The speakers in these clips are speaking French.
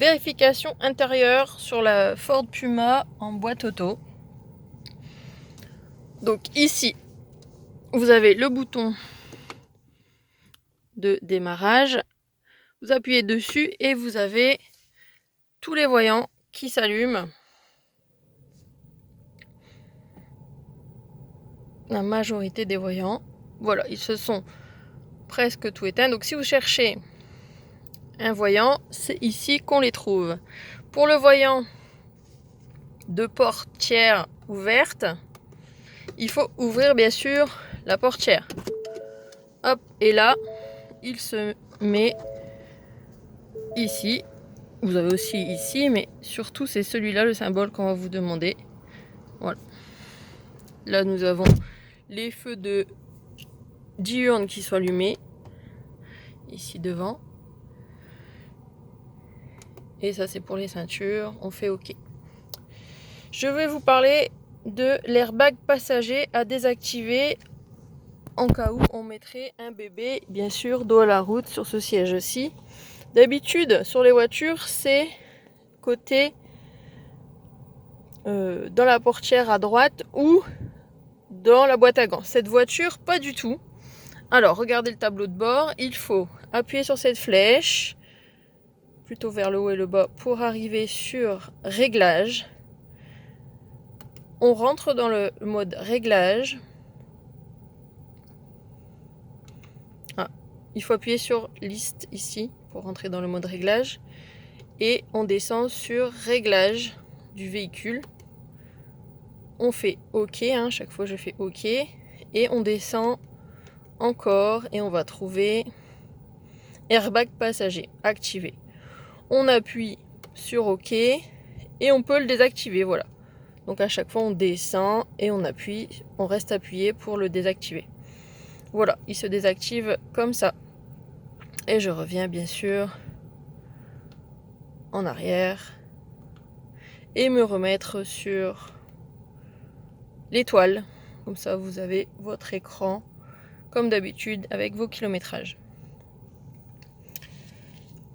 Vérification intérieure sur la Ford Puma en boîte auto. Donc ici, vous avez le bouton de démarrage. Vous appuyez dessus et vous avez tous les voyants qui s'allument. La majorité des voyants. Voilà, ils se sont presque tout éteints. Donc si vous cherchez un voyant, c'est ici qu'on les trouve. Pour le voyant de portière ouverte, il faut ouvrir bien sûr la portière. Hop, et là, il se met ici. Vous avez aussi ici, mais surtout c'est celui-là le symbole qu'on va vous demander. Voilà. Là, nous avons les feux de diurne qui sont allumés ici devant. Et ça, c'est pour les ceintures. On fait OK. Je vais vous parler de l'airbag passager à désactiver en cas où on mettrait un bébé, bien sûr, dos à la route sur ce siège-ci. D'habitude, sur les voitures, c'est côté dans la portière à droite ou dans la boîte à gants. Cette voiture, pas du tout. Alors, regardez le tableau de bord. Il faut appuyer sur cette flèche, plutôt vers le haut et le bas, pour arriver sur réglage. On rentre dans le mode réglage. Il faut appuyer sur liste ici pour rentrer dans le mode réglage. Et on descend sur réglage du véhicule. On fait OK, chaque fois je fais OK. Et on descend encore et on va trouver airbag passager activé. On appuie sur OK et on peut le désactiver, voilà. Donc à chaque fois on descend et on appuie, on reste appuyé pour le désactiver. Voilà, il se désactive comme ça. Et je reviens bien sûr en arrière et me remettre sur l'étoile. Comme ça vous avez votre écran comme d'habitude avec vos kilométrages.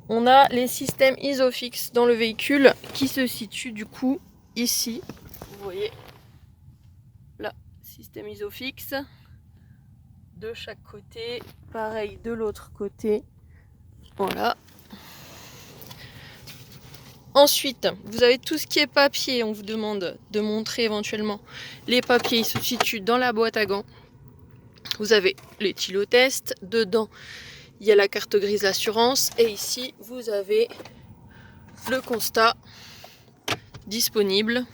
On a les systèmes ISOFIX dans le véhicule qui se situent du coup ici. Vous voyez là, système ISOFIX de chaque côté, pareil de l'autre côté. Voilà. Ensuite, vous avez tout ce qui est papier. On vous demande de montrer éventuellement les papiers. Ils se situent dans la boîte à gants. Vous avez l'éthylotest. Dedans, il y a la carte grise d'assurance. Et ici, vous avez le constat disponible.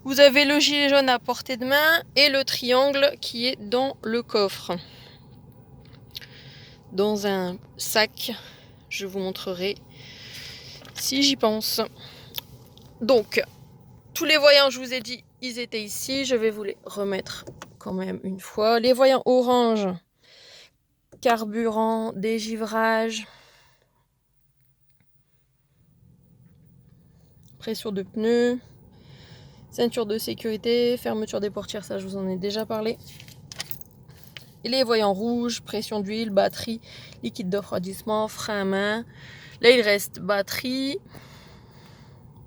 Vous avez le gilet jaune à portée de main et le triangle qui est dans le coffre. Dans un sac, je vous montrerai si j'y pense. Donc, tous les voyants, je vous ai dit, ils étaient ici. Je vais vous les remettre quand même une fois. Les voyants orange, carburant, dégivrage, pression de pneus, ceinture de sécurité, fermeture des portières, ça je vous en ai déjà parlé. Et les voyants rouges, pression d'huile, batterie, liquide de refroidissement, frein à main. Là, il reste batterie,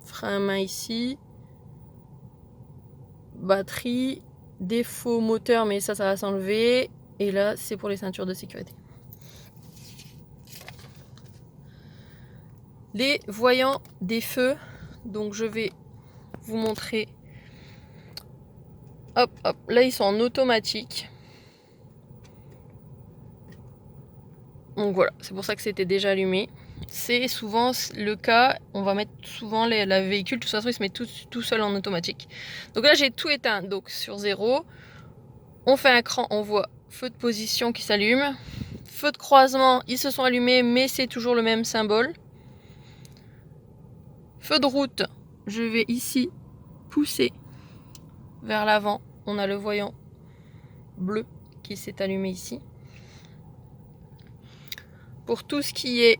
frein à main ici, batterie, défaut moteur, mais ça va s'enlever. Et là, c'est pour les ceintures de sécurité. Les voyants des feux, donc je vais vous montrer. Hop, hop, là ils sont en automatique. Donc voilà, c'est pour ça que c'était déjà allumé. C'est souvent le cas, on va mettre souvent la véhicule, de toute façon il se met tout seul en automatique. Donc là j'ai tout éteint, donc sur 0. On fait un cran, on voit feu de position qui s'allume. Feu de croisement, ils se sont allumés, mais c'est toujours le même symbole. Feu de route, je vais ici pousser vers l'avant. On a le voyant bleu qui s'est allumé ici. Pour tout ce qui est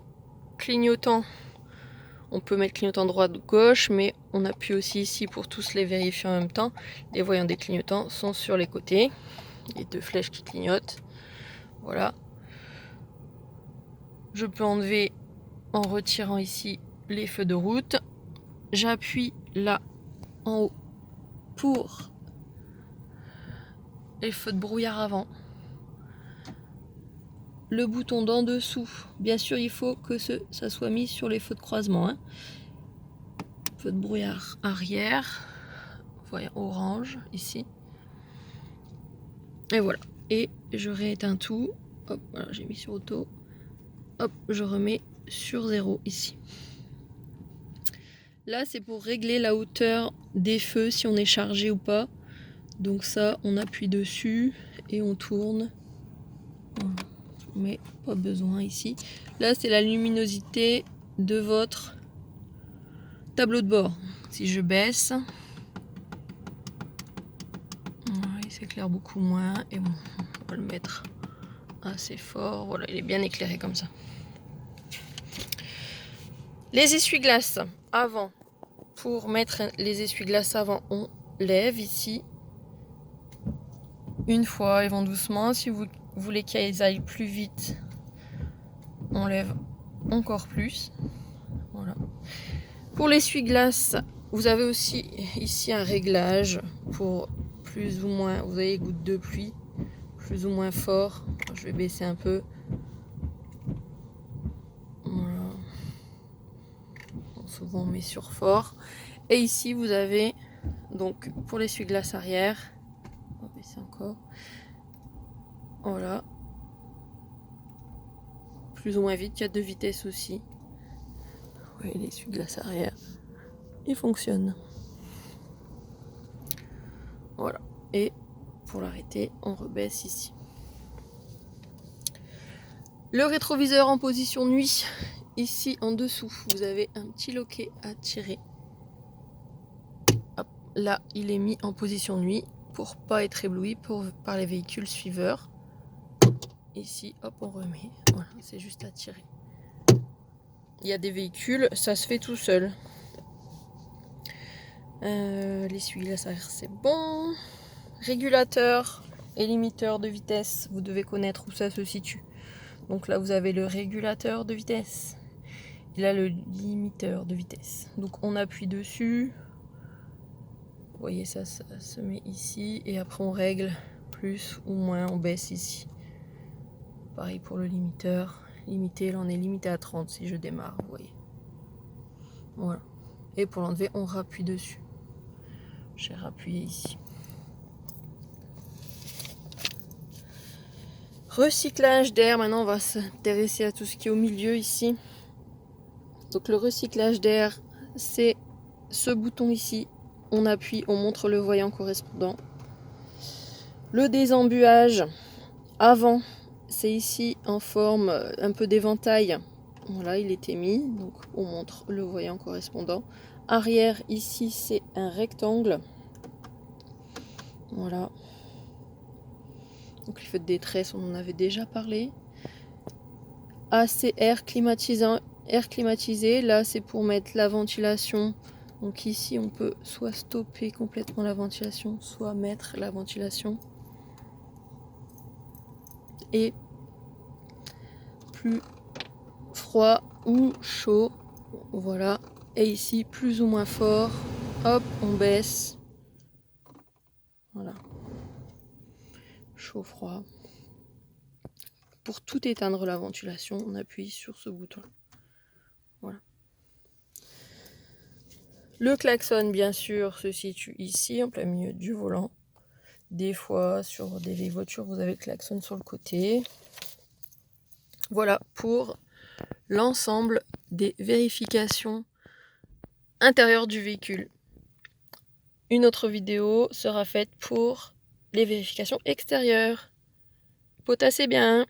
clignotant, on peut mettre clignotant droite ou gauche, mais on appuie aussi ici pour tous les vérifier en même temps. Les voyants des clignotants sont sur les côtés. Les deux flèches qui clignotent. Voilà. Je peux enlever en retirant ici les feux de route. J'appuie là en haut pour les feux de brouillard avant. Le bouton d'en dessous, bien sûr il faut que ça soit mis sur les feux de croisement. Hein. Feu de brouillard arrière, voyez, orange ici. Et voilà. Et je rééteins tout. Hop, voilà, j'ai mis sur auto. Hop, je remets sur 0 ici. Là, c'est pour régler la hauteur des feux, si on est chargé ou pas. Donc ça, on appuie dessus et on tourne. Voilà. Mais pas besoin ici. Là, c'est la luminosité de votre tableau de bord. Si je baisse, il s'éclaire beaucoup moins. Et bon, on va le mettre assez fort. Voilà, il est bien éclairé comme ça. Les essuie-glaces avant. Pour mettre les essuie-glaces avant, on lève ici. Une fois, ils vont doucement. Si vous voulez qu'ils aillent plus vite, on lève encore plus. Voilà. Pour l'essuie-glace, vous avez aussi ici un réglage pour plus ou moins, vous avez les gouttes de pluie, plus ou moins fort. Je vais baisser un peu. Voilà. Bon, souvent on met sur fort. Et ici vous avez donc pour l'essuie-glace arrière, on va baisser encore. Voilà. Plus ou moins vite, il y a 2 vitesses aussi. Oui, l'essuie-glace arrière, il fonctionne. Voilà. Et pour l'arrêter, on rebaisse ici. Le rétroviseur en position nuit. Ici en dessous, vous avez un petit loquet à tirer. Hop, là, il est mis en position nuit pour pas être ébloui par les véhicules suiveurs. Ici, hop, on remet. Voilà, c'est juste à tirer. Il y a des véhicules, ça se fait tout seul. L'essuie-glace arrière, c'est bon. Régulateur et limiteur de vitesse, vous devez connaître où ça se situe. Donc là, vous avez le régulateur de vitesse. Et là, le limiteur de vitesse. Donc on appuie dessus. Vous voyez, ça se met ici. Et après, on règle plus ou moins. On baisse ici. Pareil pour le limiteur. Limité, là, on est limité à 30 si je démarre. Vous voyez. Voilà. Et pour l'enlever, on rappuie dessus. J'ai rappuyé ici. Recyclage d'air. Maintenant, on va s'intéresser à tout ce qui est au milieu ici. Donc le recyclage d'air, c'est ce bouton ici. On appuie, on montre le voyant correspondant. Le désembuage avant, c'est ici en forme un peu d'éventail. Voilà, il était mis, donc on montre le voyant correspondant. Arrière, ici, c'est un rectangle. Voilà. Donc les feux de détresse, on en avait déjà parlé. ACR climatisant. Air climatisé, là c'est pour mettre la ventilation. Donc ici on peut soit stopper complètement la ventilation, soit mettre la ventilation. Et plus froid ou chaud, voilà. Et ici plus ou moins fort, hop, on baisse. Voilà. Chaud, froid. Pour tout éteindre la ventilation, on appuie sur ce bouton. Voilà. Le klaxon, bien sûr, se situe ici, en plein milieu du volant. Des fois, sur des vieilles voitures, vous avez le klaxon sur le côté. Voilà pour l'ensemble des vérifications intérieures du véhicule. Une autre vidéo sera faite pour les vérifications extérieures. Potassez bien!